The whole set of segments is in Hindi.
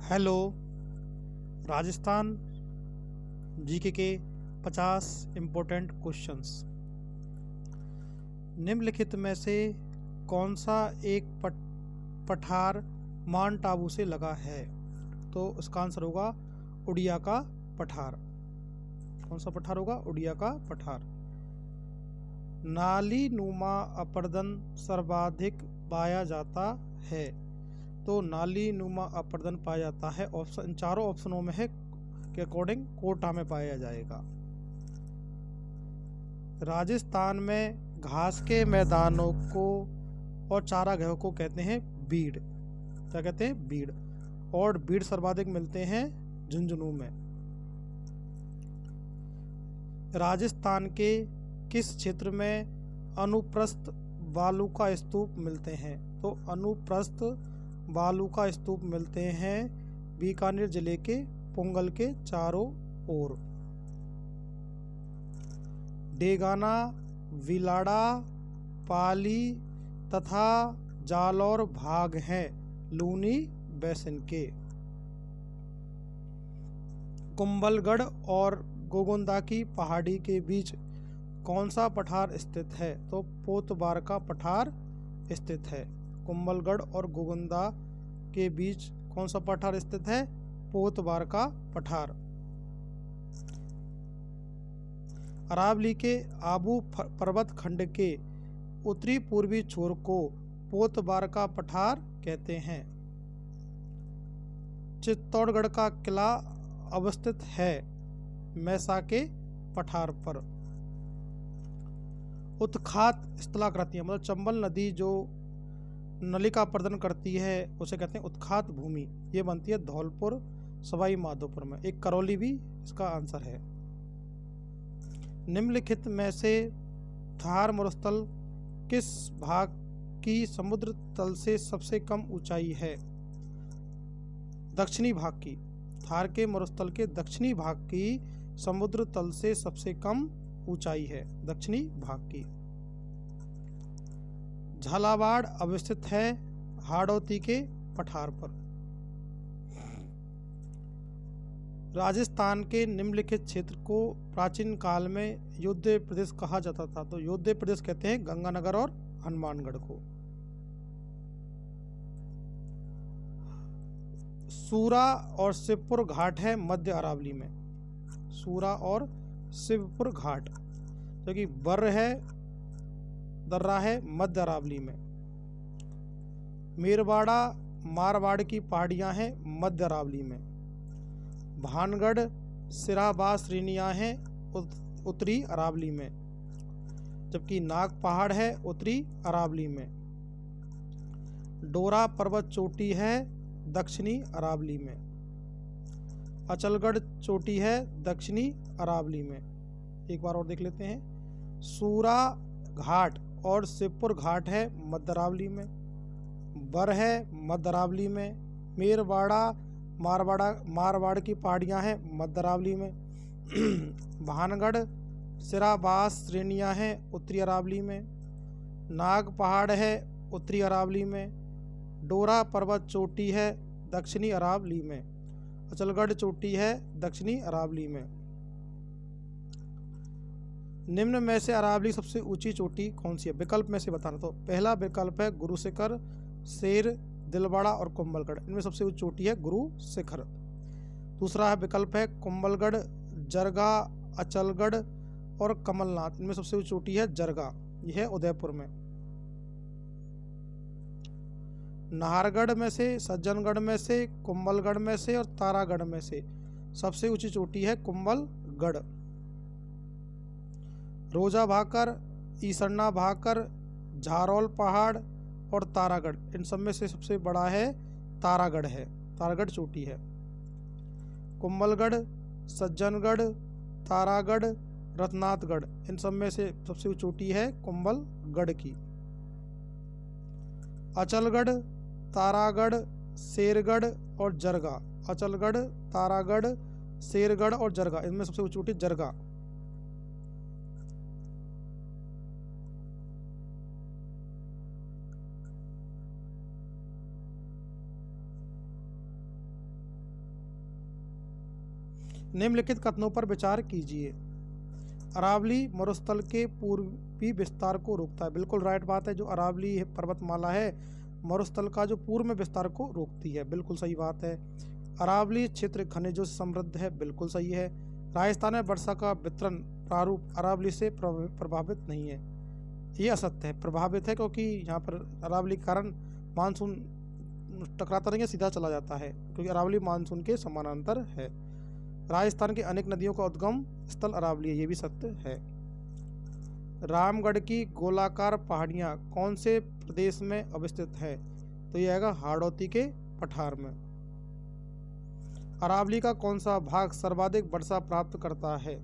हेलो। राजस्थान जीके के 50 इम्पोर्टेंट क्वेश्चंस। निम्नलिखित में से कौन सा एक पठार माउंट आबू से लगा है? तो इसका आंसर होगा उड़िया का पठार। कौन सा पठार होगा? उड़िया का पठार। नाली नुमा अपर्दन सर्वाधिक पाया जाता है। तो नाली नुमा अपर्दन पाया जाता है ऑप्शन, चारों ऑप्शनों में है के अकॉर्डिंग कोटा में पाया जाएगा। राजस्थान में घास के मैदानों को और चारागाहों को कहते हैं बीड़। क्या कहते हैं? बीड़। और बीड़ सर्वाधिक मिलते हैं झुंझुनू में। राजस्थान के किस क्षेत्र में अनुप्रस्थ बालू का स्तूप मिलते हैं? तो अनुप्रस्थ बालू का स्तूप मिलते हैं बीकानेर जिले के पुंगल के चारों ओर। डेगाना, विलाड़ा, पाली तथा जालौर भाग हैं लूनी बेसिन के। कुंभलगढ़ और गोगुंदा की पहाड़ी के बीच कौन सा पठार स्थित है? तो पोतबार का पठार स्थित है। कुंभलगढ़ और गोगुंदा के बीच कौन सा पठार स्थित है? पोतबार का पठार। अरावली के आबू पर्वत खंड के उत्तरी पूर्वी छोर को पोतबार का पठार कहते हैं। चित्तौड़गढ़ का किला अवस्थित है मैसा के पठार पर। उत्खात स्थलाकृतियां मतलब चंबल नदी जो नलिका प्रदान करती है उसे कहते हैं उत्खात भूमि। ये बनती है धौलपुर सवाई माधोपुर में। एक करौली भी इसका आंसर है। निम्नलिखित में से थार मरुस्थल किस भाग की समुद्र तल से सबसे कम ऊंचाई है? दक्षिणी भाग की। थार के मरुस्थल के दक्षिणी भाग की समुद्र तल से सबसे कम ऊंचाई है दक्षिणी भाग की। झालावाड़ अवस्थित है हाड़ौती के पठार पर। राजस्थान के निम्नलिखित क्षेत्र को प्राचीन काल में योध्य प्रदेश कहा जाता था। तो योध्य प्रदेश कहते हैं गंगानगर और हनुमानगढ़ को। सूरा और शिवपुर घाट है मध्य अरावली में। सूरा और शिवपुर घाट जो कि बर्र है दर्रा है मध्य अरावली में। मेरवाड़ा मारवाड़ की पहाड़ियां हैं मध्य अरावली में। भानगढ़ सिराबाद श्रेणियां हैं उत्तरी अरावली में, जबकि नाग पहाड़ है उत्तरी अरावली में। डोरा पर्वत चोटी है दक्षिणी अरावली में। अचलगढ़ चोटी है दक्षिणी अरावली में। एक बार और देख लेते हैं। सूरा घाट और शिवपुर घाट है मध्य अरावली में। बर है मध्य अरावली में। मेरवाड़ा मारवाड़ की पहाड़ियां हैं मध्य अरावली में। भानगढ़ सिराबास श्रेणियां हैं उत्तरी अरावली में। नाग पहाड़ है उत्तरी अरावली में। डोरा पर्वत चोटी है दक्षिणी अरावली में। अचलगढ़ चोटी है दक्षिणी अरावली में। निम्न में से अरावली सबसे ऊंची चोटी कौन सी है? विकल्प में से बताना। तो पहला विकल्प है गुरु शिखर, शेर, दिलवाड़ा और कुंभलगढ़। इनमें सबसे ऊंची चोटी है गुरु शिखर। दूसरा विकल्प है कुंभलगढ़, जरगा, अचलगढ़ और कमलनाथ। इनमें सबसे ऊंची चोटी है जरगा। यह है उदयपुर में। नाहरगढ़ में से, सज्जनगढ़ में से, कुंभलगढ़ में से और तारागढ़ में से सबसे ऊंची चोटी है कुंभलगढ़। रोजा भाकर, ईसन्ना भाकर, झारोल पहाड़ और तारागढ़, इन सब में से सबसे बड़ा है तारागढ़ है। तारागढ़ चोटी है। कुंभलगढ़, सज्जनगढ़, तारागढ़, रत्नाथगढ़, इन सब में से सबसे ऊंची चोटी है कुंभलगढ़ की। अचलगढ़, तारागढ़, शेरगढ़ और जरगा। अचलगढ़, तारागढ़, शेरगढ़ और जरगा, इनमें सबसे ऊंची चोटी जरगा। निम्नलिखित कथनों पर विचार कीजिए। अरावली मरुस्थल के पूर्वी विस्तार को रोकता है, बिल्कुल राइट बात है। जो अरावली पर्वतमाला है मरुस्थल का जो पूर्व में विस्तार को रोकती है, बिल्कुल सही बात है। अरावली क्षेत्र खनिजों से समृद्ध है, बिल्कुल सही है। राजस्थान में वर्षा का वितरण प्रारूप अरावली से प्रभावित नहीं है, ये असत्य है। प्रभावित है क्योंकि यहाँ पर अरावली के कारण मानसून टकराता नहीं है, सीधा चला जाता है, क्योंकि अरावली मानसून के समानांतर है। राजस्थान की अनेक नदियों का उद्गम स्थल अरावली है, ये भी सत्य है। रामगढ़ की गोलाकार पहाड़ियाँ कौन से प्रदेश में अवस्थित है? तो यह आएगा हाड़ौती के पठार में। अरावली का कौन सा भाग सर्वाधिक वर्षा प्राप्त करता है?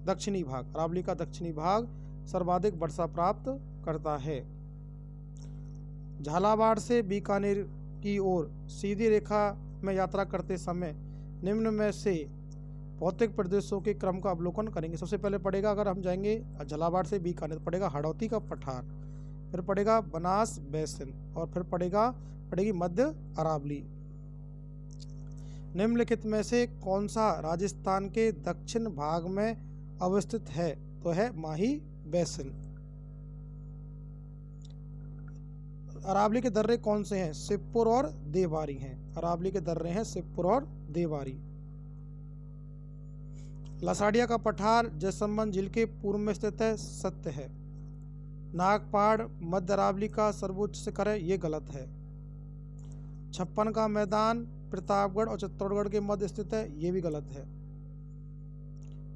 दक्षिणी भाग। अरावली का दक्षिणी भाग सर्वाधिक वर्षा प्राप्त करता है। झालावाड़ से बीकानेर की ओर सीधी रेखा में यात्रा करते समय निम्न में से भौतिक प्रदेशों के क्रम का अवलोकन करेंगे। सबसे पहले पड़ेगा, अगर हम जाएंगे झालावाड़ से बीकानेर, पड़ेगा हाड़ौती का पठार, फिर पड़ेगा बनास बेसिन, और फिर पड़ेगी मध्य अरावली। निम्नलिखित में से कौन सा राजस्थान के दक्षिण भाग में अवस्थित है? तो है माही बेसिन। अरावली के दर्रे कौन से हैं? शिवपुर और देवारी हैं। अरावली के दर्रे हैं शिवपुर और देवारी। लसाड़िया का पठार जयसंबंध झील के पूर्व में स्थित है, सत्य है। नागपहाड़ मध्य अरावली का सर्वोच्च शिखर है, ये गलत है। छप्पन का मैदान प्रतापगढ़ और चित्तौड़गढ़ के मध्य स्थित है, ये भी गलत है।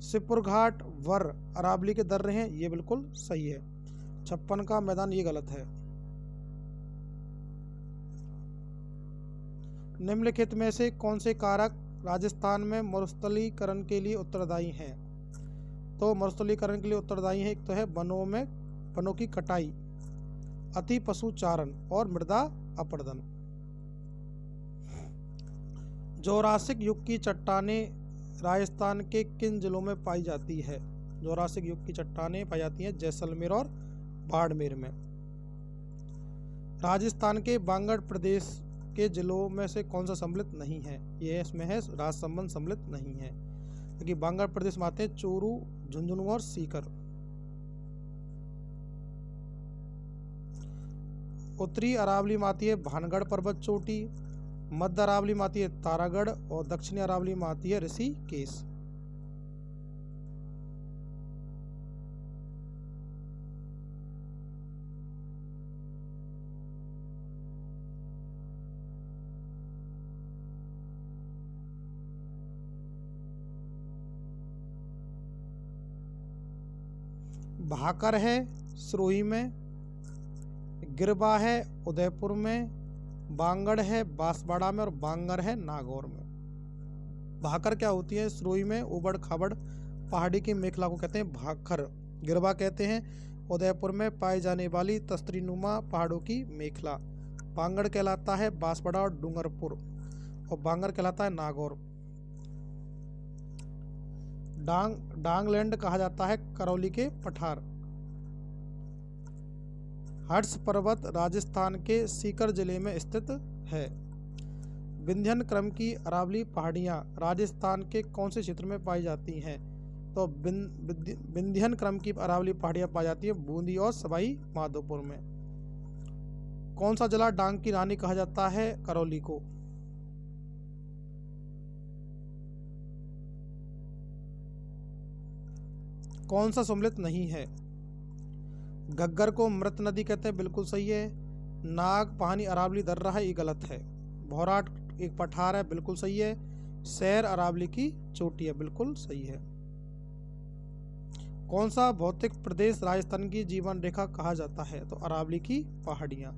शिवपुर घाट वर अरावली के दर्रे हैं, ये बिल्कुल सही है। छप्पन का मैदान ये गलत है। निम्नलिखित में से कौन से कारक राजस्थान में मरुस्थलीकरण के लिए उत्तरदायी हैं? तो मरुस्थलीकरण के लिए उत्तरदायी है, एक तो है वनों की कटाई, अति पशुचारण और मृदा अपरदन। जोरासिक युग की चट्टानें राजस्थान के किन जिलों में पाई जाती है? जोरासिक युग की चट्टानें पाई जाती हैं जैसलमेर और बाड़मेर में। राजस्थान के बांगड़ प्रदेश के जिलों में से कौन सा सम्मिलित नहीं है? ये इसमें है राजसमंद सम्मिलित नहीं है, क्योंकि बांगड़ प्रदेश में आते हैं चोरू, झुंझुनू और सीकर। उत्तरी अरावली में आती है भानगढ़ पर्वत चोटी, मध्य अरावली में आती है तारागढ़ और दक्षिणी अरावली में आती है ऋषिकेश। भाकर है सिरोही में, गिरबा है उदयपुर में, बांगड़ है बांसवाड़ा में और बांगर है नागौर में। भाकर क्या होती है? सिरोही में उबड़ खाबड़ पहाड़ी की मेखला को कहते हैं भाकर। गिरबा कहते हैं उदयपुर में पाई जाने वाली तस्तरीनुमा पहाड़ों की मेखला। बांगड़ कहलाता है बांसवाड़ा और डूंगरपुर, और बांगर कहलाता है नागौर। डांगलैंड कहा जाता है करौली के पठार। हर्ष पर्वत राजस्थान के सीकर जिले में स्थित है। विंध्यन क्रम की अरावली पहाड़ियाँ राजस्थान के कौन से क्षेत्र में पाई जाती हैं? तो विंध्यन क्रम की अरावली पहाड़ियाँ पाई जाती हैं बूंदी और सवाई माधोपुर में। कौन सा जिला डांग की रानी कहा जाता है करौली को? कौन सा सम्मिलित नहीं है? घग्गर को मृत नदी कहते हैं, बिल्कुल सही है। नाग पानी अरावली दर्रा है, ये गलत है। भौराट एक पठार है, बिल्कुल सही है। शहर अरावली की चोटी है, बिल्कुल सही है। कौन सा भौतिक प्रदेश राजस्थान की जीवन रेखा कहा जाता है? तो अरावली की पहाड़ियां।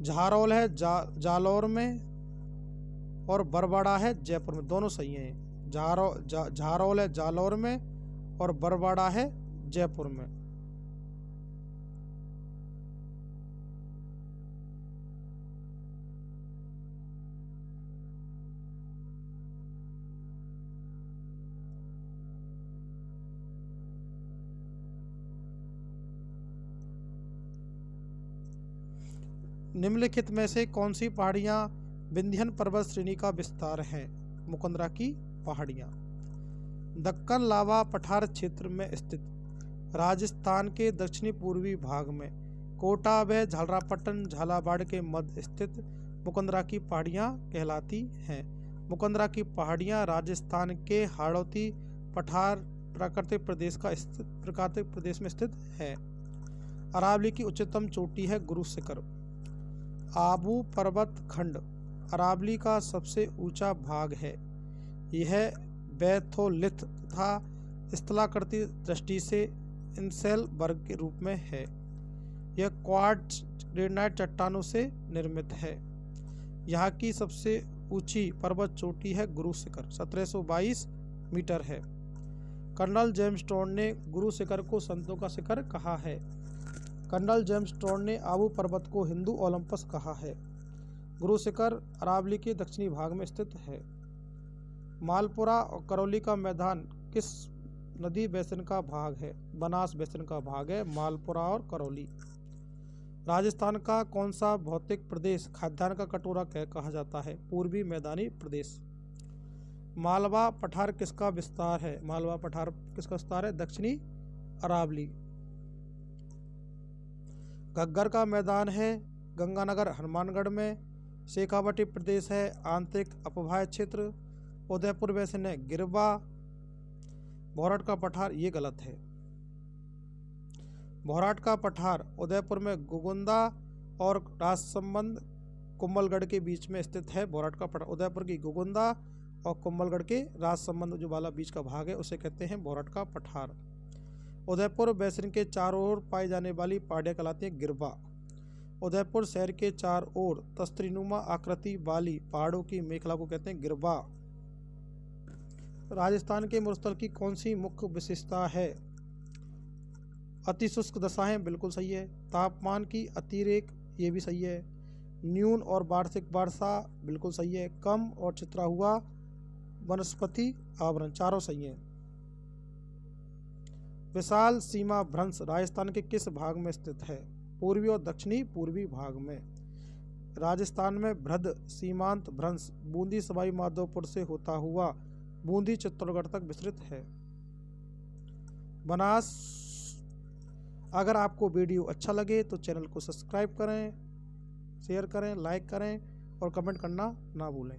झारोल है जालौर में और बरवाड़ा है जयपुर में, दोनों सही हैं। झारोल है जालौर में और बरवाड़ा है जयपुर में। निम्नलिखित में से कौन सी पहाड़ियां विंध्यन पर्वत श्रेणी का विस्तार है? मुकंदरा की पहाड़ियाँ। दक्कन लावा पठार क्षेत्र में स्थित राजस्थान के दक्षिणी पूर्वी भाग में कोटा व झालरापाटन झालावाड़ के मध्य स्थित मुकंदरा की पहाड़ियाँ कहलाती हैं। मुकंदरा की पहाड़ियाँ राजस्थान के हाड़ौती पठार प्राकृतिक प्रदेश में स्थित है। अरावली की उच्चतम चोटी है गुरु शिखर। आबू पर्वत खंड अरावली का सबसे ऊंचा भाग है। यह बैथोलिथ तथा स्थलाकृति दृष्टि से इंसेल वर्ग के रूप में है। यह क्वार्ट्ज ग्रेनाइट चट्टानों से निर्मित है। यहाँ की सबसे ऊंची पर्वत चोटी है गुरु शिखर, 1722 मीटर है। कर्नल जेम्स टोन ने गुरु शिखर को संतों का शिखर कहा है। कर्नल जेम्स टोन ने आबू पर्वत को हिंदू ओलंपस कहा है। गुरु शिखर अरावली के दक्षिणी भाग में स्थित है। मालपुरा और करौली का मैदान किस नदी बेसिन का भाग है? बनास बेसिन का भाग है मालपुरा और करौली। राजस्थान का कौन सा भौतिक प्रदेश खाद्यान्न का कटोरा कहा जाता है? पूर्वी मैदानी प्रदेश। मालवा पठार किसका विस्तार है? मालवा पठार किसका विस्तार है? दक्षिणी अरावली। घग्गर का मैदान है गंगानगर हनुमानगढ़ में। शेखावटी प्रदेश है आंतरिक अपवाह्य क्षेत्र। उदयपुर बेसिन है गिरवा। भौराट का पठार ये गलत है। भौराट का पठार उदयपुर में गुगुंदा और राजसमंद कुंभलगढ़ के बीच में स्थित है। भौराट का पठार उदयपुर की गुगुंदा और कुंभलगढ़ के राजसमंद जो वाला बीच का भाग है उसे कहते हैं भौराट का पठार। उदयपुर बेसिन के चारों ओर पाई जाने वाली पहाड़ियाँ कहलाती हैं गिरवा। उदयपुर शहर के चार ओर तस्तरीनुमा आकृति वाली पहाड़ों की मेखला को कहते हैं गिरवा। राजस्थान के मरुस्थल की कौन सी मुख्य विशेषता है? अति शुष्क दशाएं, बिल्कुल सही है। तापमान की अतिरेक, ये भी सही है। न्यून और वार्षिक वर्षा, बिल्कुल सही है। कम और छितरा हुआ वनस्पति आवरण, चारों सही है। विशाल सीमा भ्रंश राजस्थान के किस भाग में स्थित है? पूर्वी और दक्षिणी पूर्वी भाग में। राजस्थान में भ्रद सीमांत भ्रंश बूंदी सवाई माधोपुर से होता हुआ बूंदी चित्तौड़गढ़ तक विस्तृत है। बनास। अगर आपको वीडियो अच्छा लगे तो चैनल को सब्सक्राइब करें, शेयर करें, लाइक करें और कमेंट करना ना भूलें।